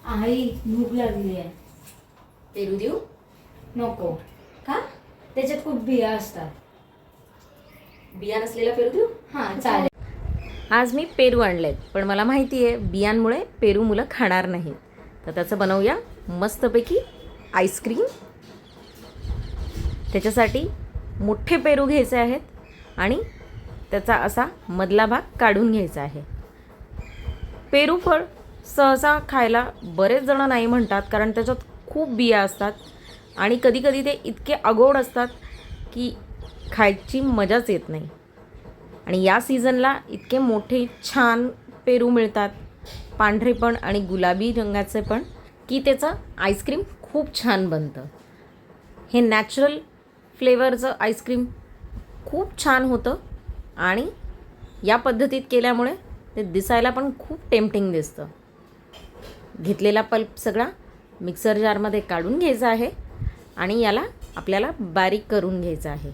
आई भूक लागली आहे. पेरू देऊ? नको. का? त्याच्यात खूप बिया असतात. बिया नसलेला पेरू देऊ? हां चालेल. आज मी पेरू आणलेत, पण मला माहिती आहे बियांमुळे पेरू मुलं खाणार नाहीत. तर त्याचं बनवूया मस्तपैकी आईस्क्रीम. त्याच्यासाठी मोठे पेरू घ्यायचे आहेत आणि त्याचा असा मधला भाग काढून घ्यायचा आहे. पेरू फळ सहसा खायला बरेच जण नाही म्हणतात, कारण त्याच्यात खूप बिया असतात आणि कधीकधी ते इतके अगोड असतात की खायची मजाच येत नाही. आणि या सीझनला इतके मोठे छान पेरू मिळतात, पांढरे पण आणि गुलाबी रंगाचे पण, की त्याचं आईस्क्रीम खूप छान बनतं. हे नॅचरल फ्लेवरचं आईस्क्रीम खूप छान होतं आणि या पद्धतीत केल्यामुळे ते दिसायला पण खूप टेम्पटिंग दिसतं. घेतलेला पल्प सगळा मिक्सर जारमध्ये काढून घ्यायचा आहे आणि याला आपल्याला बारीक करून घ्यायचं आहे.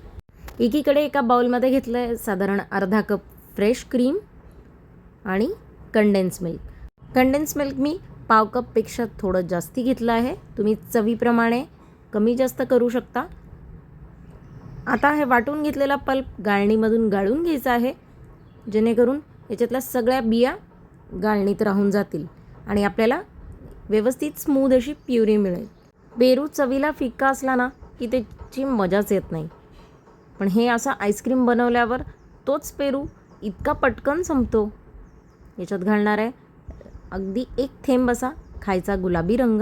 एकीकडे एका बाउलमध्ये घेतलं आहे साधारण अर्धा कप फ्रेश क्रीम आणि कंडेन्स मिल्क. कंडेन्स मिल्क मी पाव कपपेक्षा थोडं जास्ती घेतलं आहे. तुम्ही चवीप्रमाणे कमी जास्त करू शकता. आता हे वाटून घेतलेला पल्प गाळणीमधून गाळून घ्यायचा आहे, जेणेकरून याच्यातल्या सगळ्या बिया गाळणीत राहून जातील आणि आपल्याला व्यवस्थित स्मूथ अशी प्युरी मिळेल. पेरू चवीला फिक्का असला ना की त्याची मजाच येत नाही, पण हे असं आईस्क्रीम बनवल्यावर तोच पेरू इतका पटकन संपतो. याच्यात घालणार आहे अगदी एक थेंब असा खायचा गुलाबी रंग.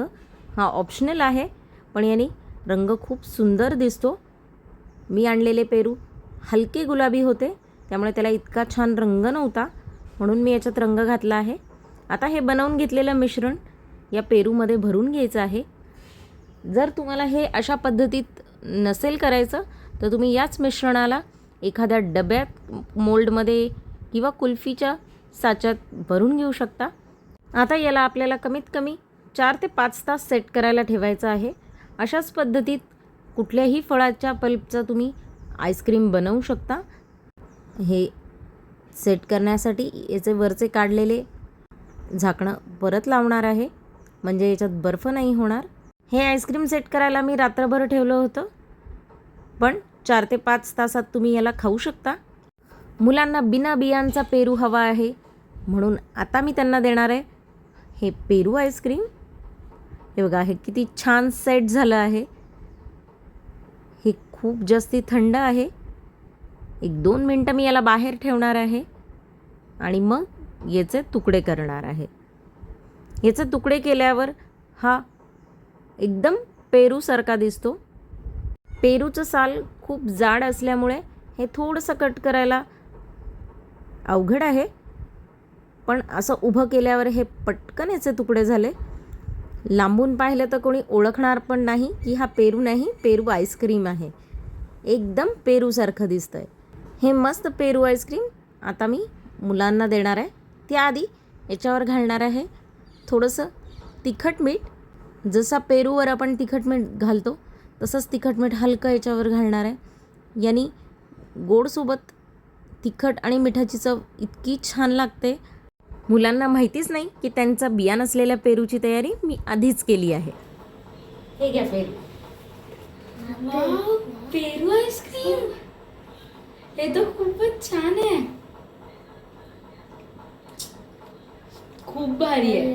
हा ऑप्शनल आहे, पण याने रंग खूप सुंदर दिसतो. मी आणलेले पेरू हलके गुलाबी होते, त्यामुळे त्याला इतका छान रंग नव्हता, म्हणून मी याच्यात रंग घातला आहे. आता हे बनवून घेतलेलं मिश्रण या पेरूमध्ये भरून घ्यायचं आहे. जर तुम्हाला हे अशा पद्धतीत नसेल करायचं तर तुम्ही याच मिश्रणाला एखाद्या डब्यात, मोल्डमध्ये किंवा कुल्फीच्या साच्यात भरून घेऊ शकता. आता याला आपल्याला कमीत कमी 4 ते 5 तास सेट करायला ठेवायचं आहे. अशाच पद्धतीत कुठल्याही फळाच्या पल्पचा तुम्ही आईस्क्रीम बनवू शकता. हे सेट करण्यासाठी याचे वरचे काढलेले झाकणं परत लावणार आहे, म्हणजे याच्यात बर्फ नाही होणार. हे आईस्क्रीम सेट करायला मी रात्रभर ठेवलं होतं, पण 4 ते 5 तासात तुम्ही याला खाऊ शकता. मुलांना बिना बियांचा पेरू हवा आहे, म्हणून आता मी त्यांना देणार आहे हे पेरू आईस्क्रीम. हे बघा, हे किती छान सेट झालं आहे. हे खूप जास्ती थंड आहे. 1-2 मिनटं मी याला बाहेर ठेवणार आहे आणि मग याचे तुकडे करणार आहे. याचे तुकडे केल्यावर हा एकदम पेरूसारखा दिसतो. पेरूचं साल खूप जाड असल्यामुळे हे थोडंसं कट करायला अवघड आहे, पण असं उभं केल्यावर हे पटकन याचे तुकडे झाले. लांबून पाहिलं तर कोणी ओळखणार पण नाही की हा पेरू नाही, पेरू आईस्क्रीम आहे. एकदम पेरूसारखं दिसतं आहे. हे मस्त पेरू आईस्क्रीम आता मी मुलांना देणार आहे. त्याआधी याच्यावर घालणार आहे थोडंसं तिखट मीठ. जसा पेरूवर आपण तिखट मीठ घालतो तसंच तिखट मीठ हलकं याच्यावर घालणार आहे. यानी गोडसोबत तिखट आणि मिठाची चव इतकी छान लागते. मुलांना माहितीच नाही की त्यांचा बिया नसलेल्या पेरूची तयारी मी आधीच केली आहे. हे घ्या पेरू. वाव, पेरू आईस्क्रीम. हे तर खूपच छान आहे. खूप भारी आहे.